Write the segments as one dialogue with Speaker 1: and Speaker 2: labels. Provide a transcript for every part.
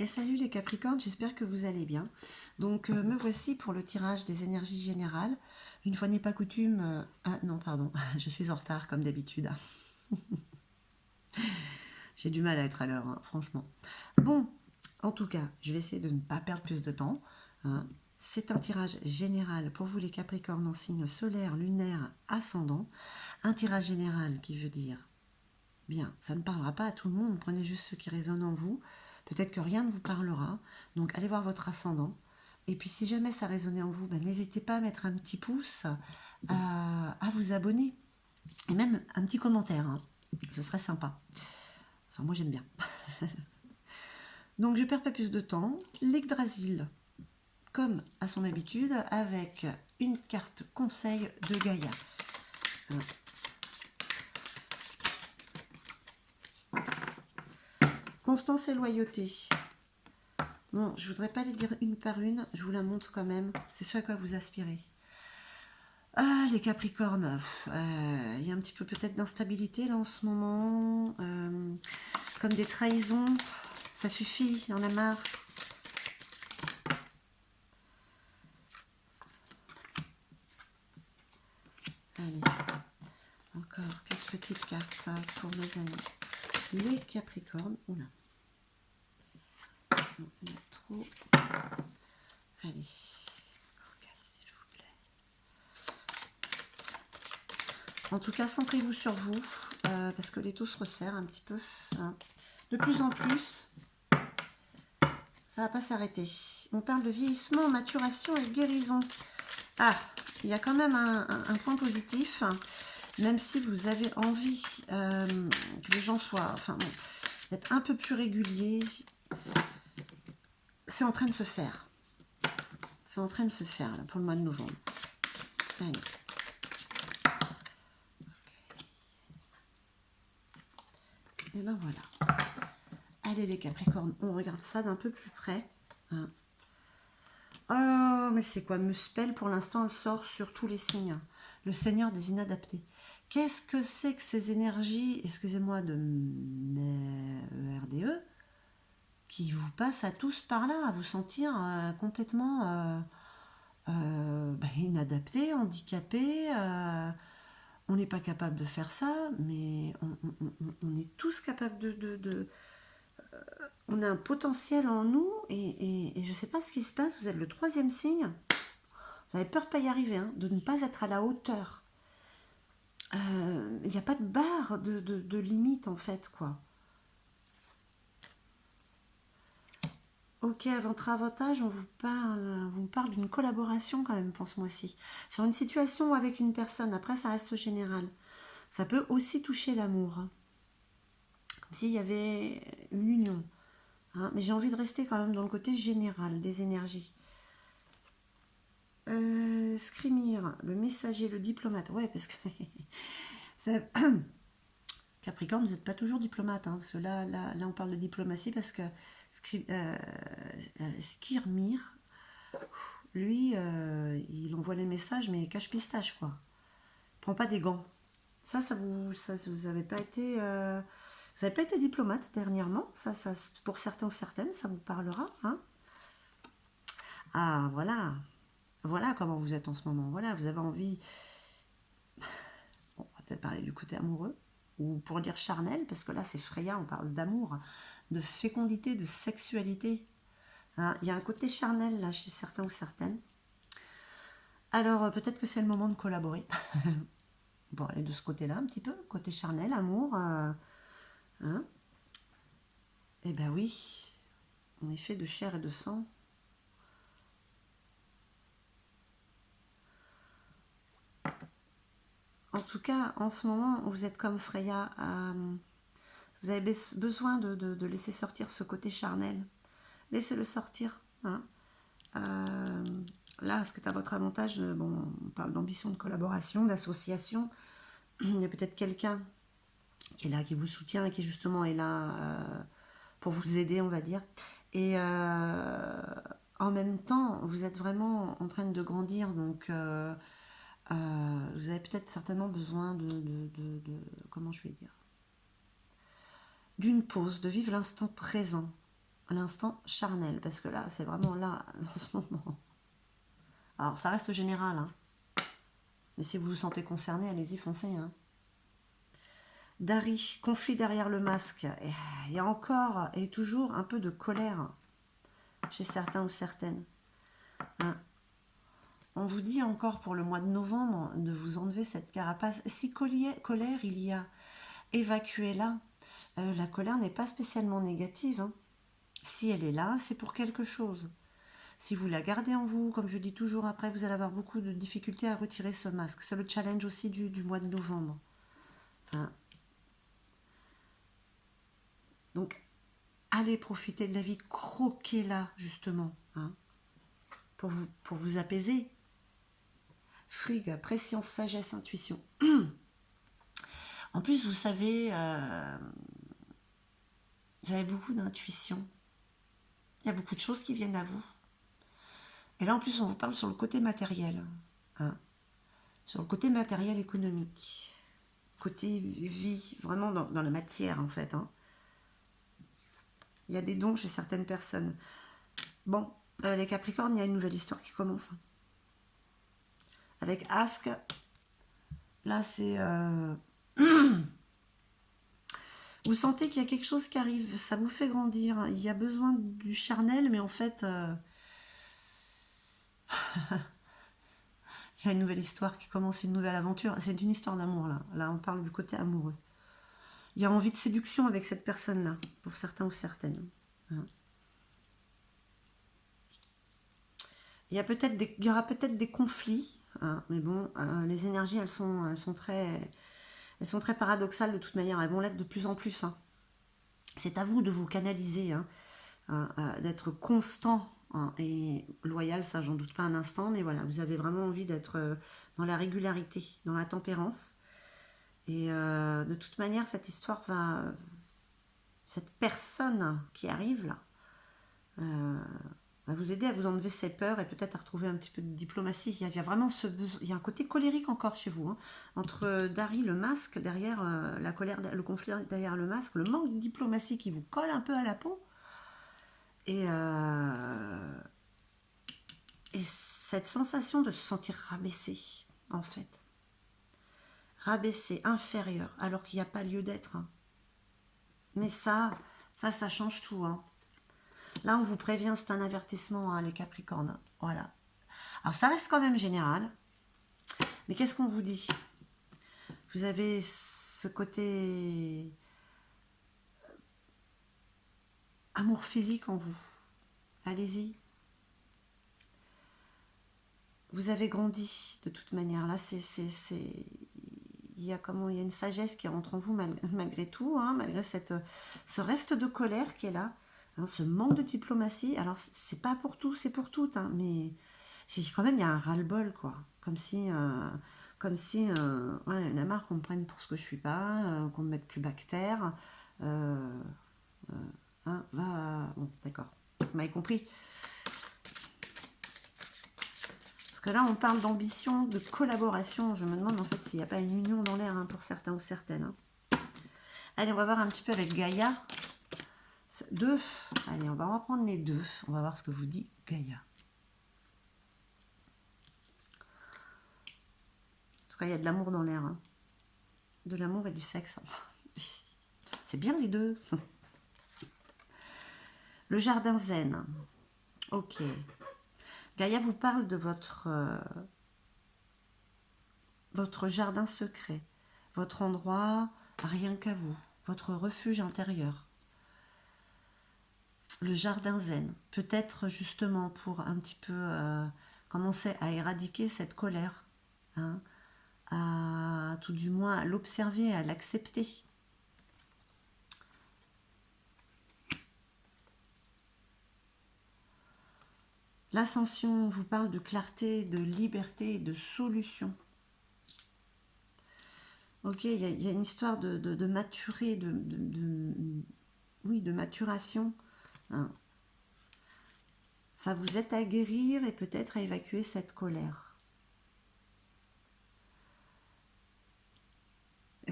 Speaker 1: Et salut les Capricornes, j'espère que vous allez bien. Donc me voici pour le tirage des énergies générales. Une fois n'est pas coutume... Ah non, pardon, je suis en retard comme d'habitude. J'ai du mal à être à l'heure, hein, franchement. Bon, en tout cas, je vais essayer de ne pas perdre plus de temps, hein. C'est un tirage général pour vous les Capricornes en signe solaire, lunaire, ascendant. Un tirage général qui veut dire, bien, ça ne parlera pas à tout le monde, prenez juste ce qui résonne en vous. Peut-être que rien ne vous parlera, donc allez voir votre ascendant. Et puis si jamais ça résonnait en vous, ben, n'hésitez pas à mettre un petit pouce, à vous abonner, et même un petit commentaire, hein. Ce serait sympa. Enfin moi j'aime bien. Donc je perds pas plus de temps. L'Yggdrasil, comme à son habitude, avec une carte conseil de Gaïa. Constance et loyauté. Bon, je voudrais pas les dire une par une, je vous la montre quand même. C'est ce à quoi vous aspirez. Ah, les Capricornes, il y a un petit peu peut-être d'instabilité là en ce moment, comme des trahisons. Ça suffit, il y en a marre. Allez, encore quelques petites cartes ça, pour mes amis. Les Capricornes, oula. Non, il y a trop. Allez, encore 4 s'il vous plaît. En tout cas, centrez-vous sur vous, parce que les taux se resserrent un petit peu, hein. De plus en plus, ça va pas s'arrêter. On parle de vieillissement, maturation et guérison. Ah, il y a quand même un point positif, même si vous avez envie que les gens soient, enfin, bon, d'être un peu plus réguliers. C'est en train de se faire. C'est en train de se faire là, pour le mois de novembre. Allez. Et ben voilà. Allez les Capricornes, on regarde ça d'un peu plus près, hein. Oh, mais c'est quoi Muspel, pour l'instant, elle sort sur tous les signes. Le Seigneur des inadaptés. Qu'est-ce que c'est que ces énergies, excusez-moi de RDE, qui vous passent à tous par là, à vous sentir complètement inadapté, handicapé. On n'est pas capable de faire ça, mais on est tous capables on a un potentiel en nous, et je ne sais pas ce qui se passe, vous êtes le troisième signe, vous avez peur de ne pas y arriver, hein, de ne pas être à la hauteur. Il n'y a pas de barre de limite en fait, quoi. Ok, à votre avantage, on vous parle d'une collaboration quand même pour ce mois-ci. Sur une situation avec une personne, après ça reste général. Ça peut aussi toucher l'amour, hein. Comme s'il y avait une union, hein. Mais j'ai envie de rester quand même dans le côté général des énergies. Scrimir, le messager, le diplomate. Ouais, parce que ça... Capricorne, vous n'êtes pas toujours diplomate, hein, parce que là, on parle de diplomatie parce que Skirmir, lui, il envoie les messages, mais cache-pistache, quoi. Il prend pas des gants. Vous avez pas été, vous avez pas été diplomate dernièrement. Ça, pour certains ou certaines, ça vous parlera, hein. Ah, voilà. Voilà comment vous êtes en ce moment. Voilà, vous avez envie. Bon, on va peut-être parler du côté amoureux, ou pour dire charnel, parce que là, c'est Freya, on parle d'amour, de fécondité, de sexualité, hein. Il y a un côté charnel, là, chez certains ou certaines. Alors, peut-être que c'est le moment de collaborer. Bon, aller de ce côté-là, un petit peu, côté charnel, amour, hein. Eh ben oui, on est fait de chair et de sang. En tout cas, en ce moment, vous êtes comme Freya. Vous avez besoin de laisser sortir ce côté charnel. Laissez-le sortir, hein. Là, ce qui est à votre avantage, bon, on parle d'ambition, de collaboration, d'association. Il y a peut-être quelqu'un qui est là, qui vous soutient et qui justement est là pour vous aider, on va dire. Et en même temps, vous êtes vraiment en train de grandir, donc vous avez peut-être certainement besoin comment je vais dire, d'une pause, de vivre l'instant présent, l'instant charnel, parce que là, c'est vraiment là, en ce moment. Alors, ça reste général, hein. Mais si vous vous sentez concerné, allez-y, foncez, hein. Dari, conflit derrière le masque. Et il y a encore et toujours un peu de colère chez certains ou certaines. Hein. On vous dit encore pour le mois de novembre de vous enlever cette carapace. Si colère il y a, évacuez-la. La colère n'est pas spécialement négative, hein. Si elle est là, c'est pour quelque chose. Si vous la gardez en vous, comme je dis toujours, après, vous allez avoir beaucoup de difficultés à retirer ce masque. C'est le challenge aussi du mois de novembre. Hein. Donc, allez profiter de la vie, croquez-la, justement, hein, pour vous apaiser. Frigg, préscience, sagesse, intuition. En plus, vous savez, vous avez beaucoup d'intuition. Il y a beaucoup de choses qui viennent à vous. Et là, en plus, on vous parle sur le côté matériel. Hein, sur le côté matériel économique. Côté vie, vraiment dans la matière, en fait. Hein. Il y a des dons chez certaines personnes. Bon, les Capricornes, il y a une nouvelle histoire qui commence. Avec Ask, là, c'est... vous sentez qu'il y a quelque chose qui arrive, ça vous fait grandir. Il y a besoin du charnel, mais en fait, il y a une nouvelle histoire qui commence, une nouvelle aventure. C'est une histoire d'amour, là. Là, on parle du côté amoureux. Il y a envie de séduction avec cette personne-là, pour certains ou certaines. Hein. Il y aura peut-être des conflits, hein, mais bon, les énergies, elles sont très paradoxales de toute manière. Elles vont l'être de plus en plus. Hein. C'est à vous de vous canaliser, hein, d'être constant, hein, et loyal, ça j'en doute pas un instant, mais voilà, vous avez vraiment envie d'être dans la régularité, dans la tempérance. Et de toute manière, cette personne qui arrive là, va vous aider à vous enlever ces peurs et peut-être à retrouver un petit peu de diplomatie. Il y a vraiment il y a un côté colérique encore chez vous, hein, entre Dari, le masque, derrière la colère, le conflit derrière le masque, le manque de diplomatie qui vous colle un peu à la peau. Et cette sensation de se sentir rabaissé, en fait. Rabaissé, inférieur, alors qu'il n'y a pas lieu d'être. Hein. Mais ça change tout. Hein. Là, on vous prévient, c'est un avertissement, hein, les Capricornes. Voilà. Alors, ça reste quand même général. Mais qu'est-ce qu'on vous dit? Vous avez ce côté amour physique en vous. Allez-y. Vous avez grandi de toute manière. Là, il y a une sagesse qui rentre en vous malgré tout, hein, malgré ce reste de colère qui est là, hein, ce manque de diplomatie. Alors, c'est pas pour tout, c'est pour toutes, hein, mais quand même, il y a un ras-le-bol, quoi. Comme si ouais, il y en a marre qu'on me prenne pour ce que je suis pas, qu'on me mette plus bas que terre. Hein, bon, d'accord, vous m'avez compris. Parce que là, on parle d'ambition, de collaboration. Je me demande en fait s'il n'y a pas une union dans l'air, hein, pour certains ou certaines. Hein. Allez, on va voir un petit peu avec Gaïa. Deux. Allez, on va reprendre les deux. On va voir ce que vous dit Gaïa. En tout cas, il y a de l'amour dans l'air. Hein. De l'amour et du sexe. C'est bien les deux. Le jardin zen. Ok. Gaïa vous parle de votre jardin secret, votre endroit rien qu'à vous, votre refuge intérieur. Le jardin zen, peut-être justement pour un petit peu commencer à éradiquer cette colère, hein, à tout du moins à l'observer, à l'accepter. L'ascension vous parle de clarté, de liberté, de solution. Ok, il y a une histoire de maturer, oui, de maturation. Hein. Ça vous aide à guérir et peut-être à évacuer cette colère.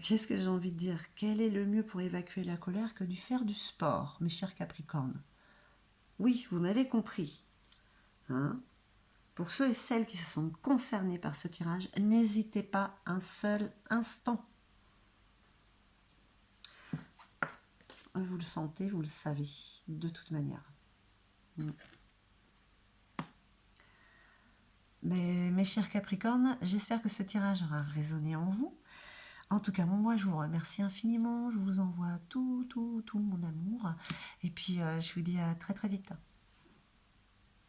Speaker 1: Qu'est-ce que j'ai envie de dire? Quel est le mieux pour évacuer la colère que de faire du sport, mes chers Capricornes? Oui, vous m'avez compris. Hein? Pour ceux et celles qui se sont concernés par ce tirage, n'hésitez pas un seul instant. Vous le sentez, vous le savez, de toute manière. Mais mes chers Capricornes, j'espère que ce tirage aura résonné en vous. En tout cas, moi, je vous remercie infiniment. Je vous envoie tout mon amour. Et puis, je vous dis à très très vite.